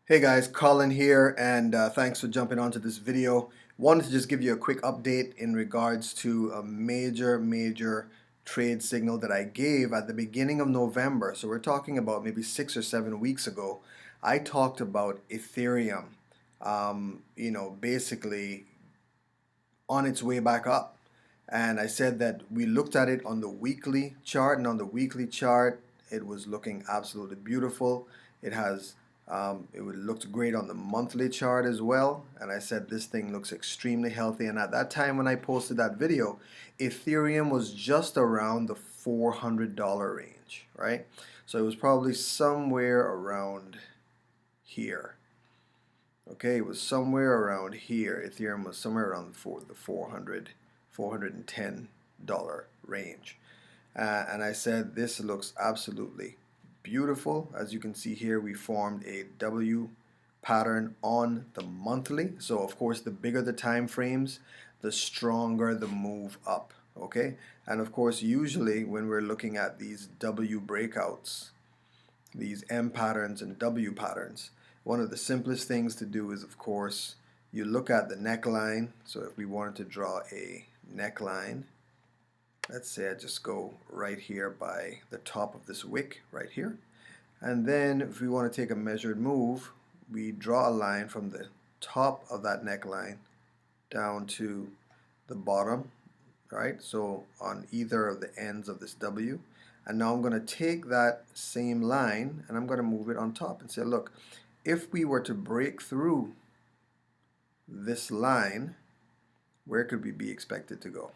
Hey guys, Colin here, and thanks for jumping onto this video. Wanted to just give you a quick update in regards to a major trade signal that I gave at the beginning of November. So we're talking about maybe 6 or 7 weeks ago. I talked about Ethereum, basically on its way back up. And I said that we looked at it on the weekly chart, and on the weekly chart, it was looking absolutely beautiful. It looked great on the monthly chart as well. And I said this thing looks extremely healthy. And at that time when I posted that video, Ethereum was just around the $400 range, right? So it was probably somewhere around here. Okay, it was somewhere around here. Ethereum was somewhere around the 400, $410 range. And I said this looks absolutely beautiful. As you can see here, we formed a W pattern on the monthly. So of course, the bigger the time frames, the stronger the move up. Okay, and of course, usually when we're looking at these W breakouts, these M patterns and W patterns, one of the simplest things to do is, of course, you look at the neckline. So if we wanted to draw a neckline, let's say I just go right here by the top of this wick right here. And then if we want to take a measured move, we draw a line from the top of that neckline down to the bottom, right? So on either of the ends of this W. And now I'm going to take that same line and I'm going to move it on top and say, look, if we were to break through this line, where could we be expected to go?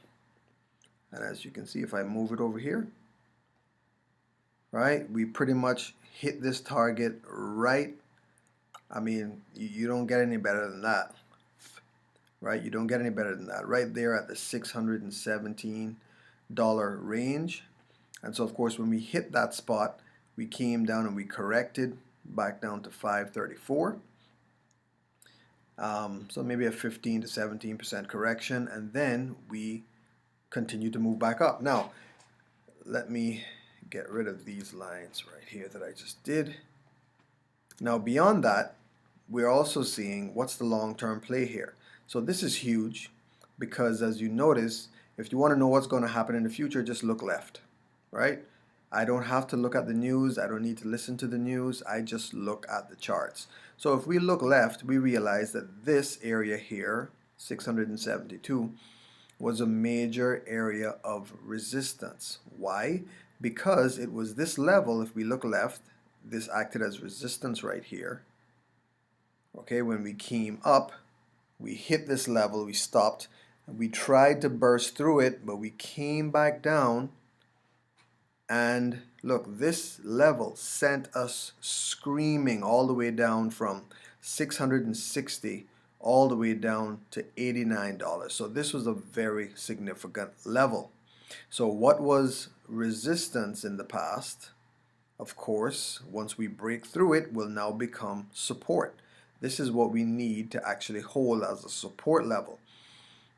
And as you can see, if I move it over here, right, we pretty much hit this target right. I mean, you don't get any better than that, right? You don't get any better than that. Right there at the $617 range. And so, of course, when we hit that spot, we came down and we corrected back down to 534. So maybe a 15 to 17% correction, and then we continue to move back up. Now, let me get rid of these lines right here that I just did. Now, beyond that, we're also seeing what's the long-term play here. So this is huge because, as you notice, if you want to know what's going to happen in the future, just look left, right? I don't have to look at the news. I don't need to listen to the news. I just look at the charts. So if we look left, we realize that this area here, 672, was a major area of resistance. Why? Because it was this level. If we look left, this acted as resistance right here. Okay, when we came up, we hit this level, we stopped, and we tried to burst through it, but we came back down. And look, this level sent us screaming all the way down from 660 all the way down to $89. So this was a very significant level. So what was resistance in the past, of course, once we break through it, will now become support. This is what we need to actually hold as a support level.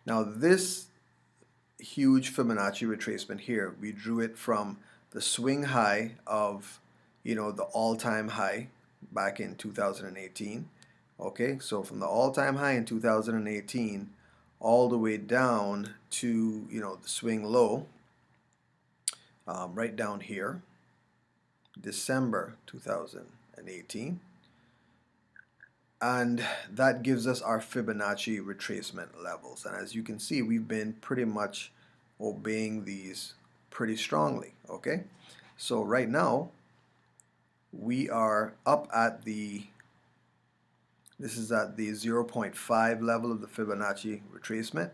Now this huge Fibonacci retracement here, we drew it from the swing high of, the all-time high back in 2018. Okay, so from the all-time high in 2018 all the way down to, the swing low, right down here, December 2018. And that gives us our Fibonacci retracement levels. And as you can see, we've been pretty much obeying these pretty strongly. Okay, so right now we are up at this is at the 0.5 level of the Fibonacci retracement,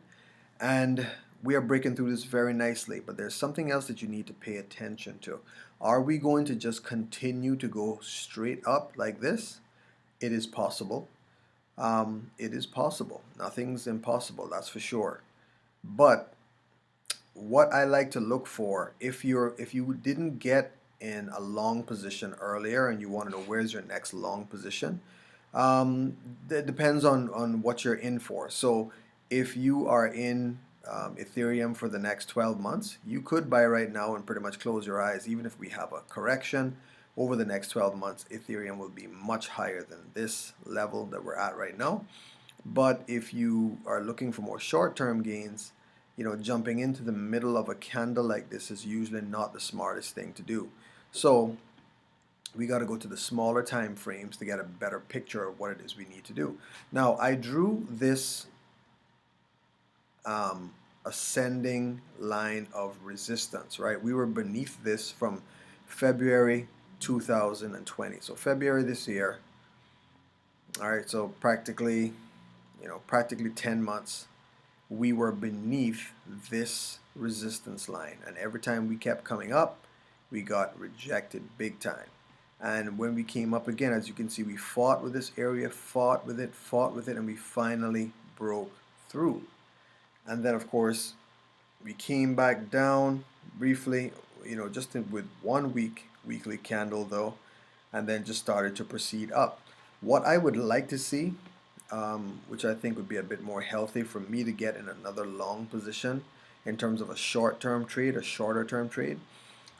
and we are breaking through this very nicely. But there's something else that you need to pay attention to. Are we going to just continue to go straight up like this? It is possible. It is possible. Nothing's impossible, that's for sure. But what I like to look for, if you didn't get in a long position earlier and you want to know where's your next long position, that depends on what you're in for. So if you are in Ethereum for the next 12 months, you could buy right now and pretty much close your eyes. Even if we have a correction, over the next 12 months, Ethereum will be much higher than this level that we're at right now. But if you are looking for more short-term gains, jumping into the middle of a candle like this is usually not the smartest thing to do. So we got to go to the smaller time frames to get a better picture of what it is we need to do. Now, I drew this ascending line of resistance, right? We were beneath this from February 2020. So February this year. All right, so practically 10 months, we were beneath this resistance line. And every time we kept coming up, we got rejected big time. And when we came up again, as you can see, we fought with this area, fought with it, and we finally broke through. And then, of course, we came back down briefly, with 1 weekly candle though, and then just started to proceed up. What I would like to see, which I think would be a bit more healthy for me to get in another long position in terms of a short-term trade, a shorter-term trade,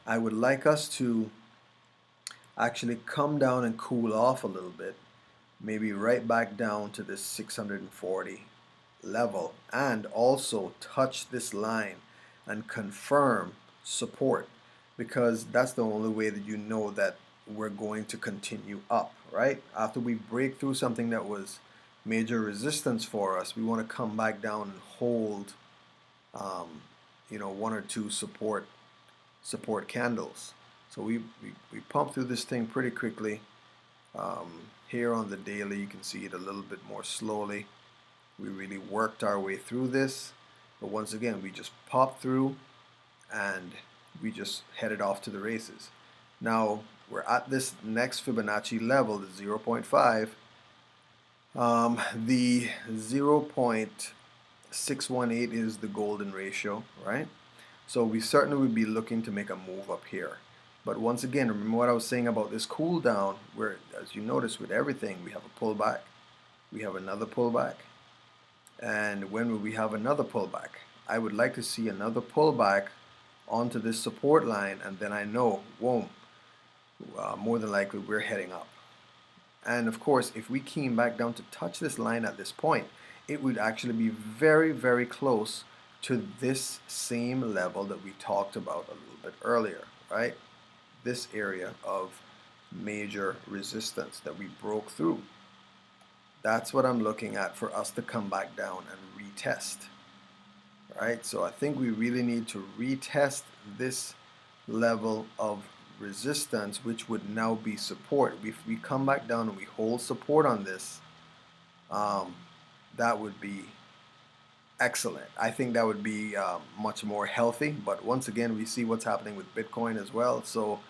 I would like us to actually come down and cool off a little bit, maybe right back down to this 640 level, and also touch this line and confirm support, because that's the only way that you know that we're going to continue up, right? After we break through something that was major resistance for us, we want to come back down and hold 1 or 2 support candles. So we pump through this thing pretty quickly. Here on the daily, you can see it a little bit more slowly. We really worked our way through this, but once again, we just popped through and we just headed off to the races. Now we're at this next Fibonacci level, the 0.5. The 0.618 is the golden ratio, right? So we certainly would be looking to make a move up here. But once again, remember what I was saying about this cool down, where, as you notice with everything, we have a pullback, we have another pullback, and when will we have another pullback? I would like to see another pullback onto this support line, and then I know, whoa, more than likely we're heading up. And of course, if we came back down to touch this line at this point, it would actually be very, very close to this same level that we talked about a little bit earlier, right? This area of major resistance that we broke through. That's what I'm looking at for us to come back down and retest. Right? So I think we really need to retest this level of resistance, which would now be support. If we come back down and we hold support on this, that would be excellent. I think that would be much more healthy. But once again, we see what's happening with Bitcoin as well. So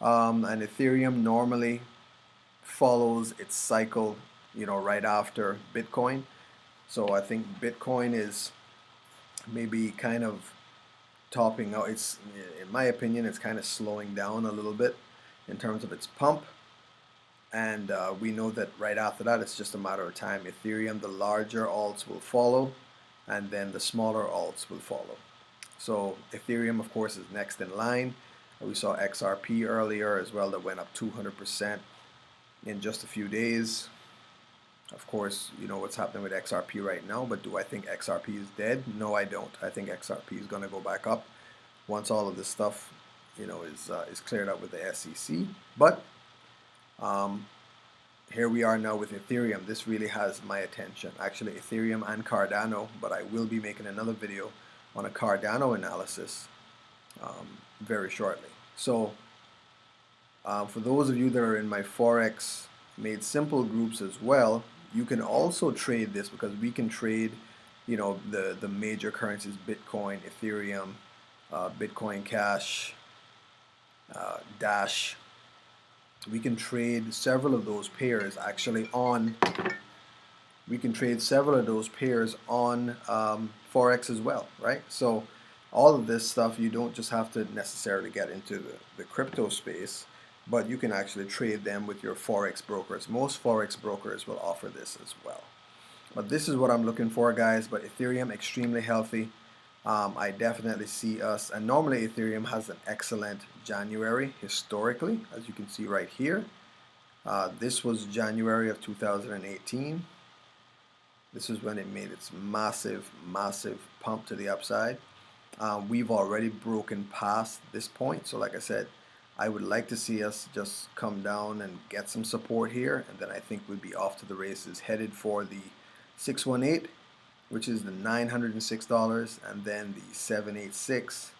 and Ethereum normally follows its cycle, right after Bitcoin. So I think Bitcoin is maybe kind of topping out. It's, in my opinion, it's kind of slowing down a little bit in terms of its pump. And we know that right after that, it's just a matter of time. Ethereum, the larger alts will follow, and then the smaller alts will follow. So Ethereum, of course, is next in line. We saw XRP earlier as well, that went up 200% in just a few days. Of course, you know what's happening with XRP right now, but do I think XRP is dead? No, I don't. I think XRP is going to go back up once all of this stuff, is cleared up with the SEC. But here we are now with Ethereum. This really has my attention. Actually, Ethereum and Cardano, but I will be making another video on a Cardano analysis very shortly. So for those of you that are in my Forex Made Simple groups as well, you can also trade this, because we can trade, the major currencies: Bitcoin, Ethereum, Bitcoin Cash, Dash. We can trade several of those pairs actually on. We can trade several of those pairs on Forex as well, right? So all of this stuff, you don't just have to necessarily get into the crypto space, but you can actually trade them with your Forex brokers. Most Forex brokers will offer this as well. But this is what I'm looking for, guys. But Ethereum, extremely healthy. I definitely see us, and normally Ethereum has an excellent January historically, as you can see right here. This was January of 2018. This is when it made its massive, massive pump to the upside. We've already broken past this point, so like I said, I would like to see us just come down and get some support here, and then I think we'd be off to the races, headed for the 618, which is the $906, and then the 786,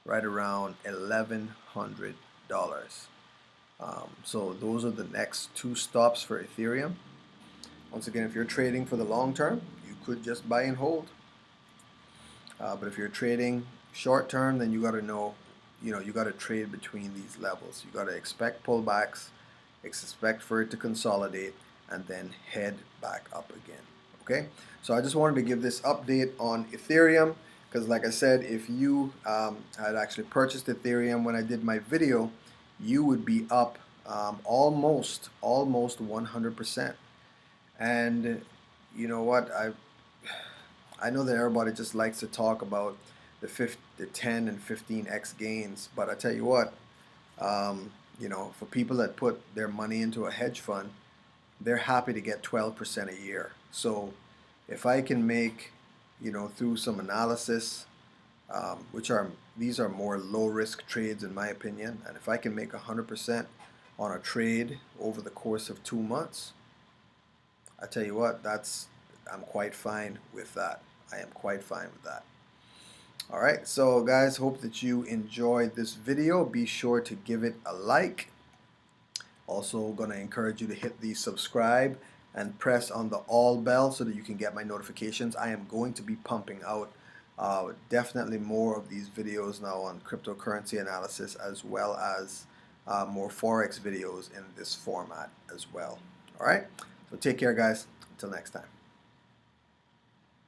right around $1,100. So those are the next two stops for Ethereum. Once again, if you're trading for the long term, you could just buy and hold. But if you're trading short term, then you got to know, you got to trade between these levels. You got to expect pullbacks, expect for it to consolidate, and then head back up again. Okay, so I just wanted to give this update on Ethereum, because like I said, if you had actually purchased Ethereum when I did my video, you would be up almost 100%. And you know what, I know that everybody just likes to talk about the 10 and 15x gains, but I tell you what, for people that put their money into a hedge fund, they're happy to get 12% a year. So if I can make, through some analysis, these are more low risk trades in my opinion, and if I can make 100% on a trade over the course of 2 months, I tell you what, I'm quite fine with that. I am quite fine with that. Alright, so guys, hope that you enjoyed this video. Be sure to give it a like. Also going to encourage you to hit the subscribe and press on the all bell so that you can get my notifications. I am going to be pumping out definitely more of these videos now on cryptocurrency analysis, as well as more Forex videos in this format as well. Alright, so take care guys, until next time.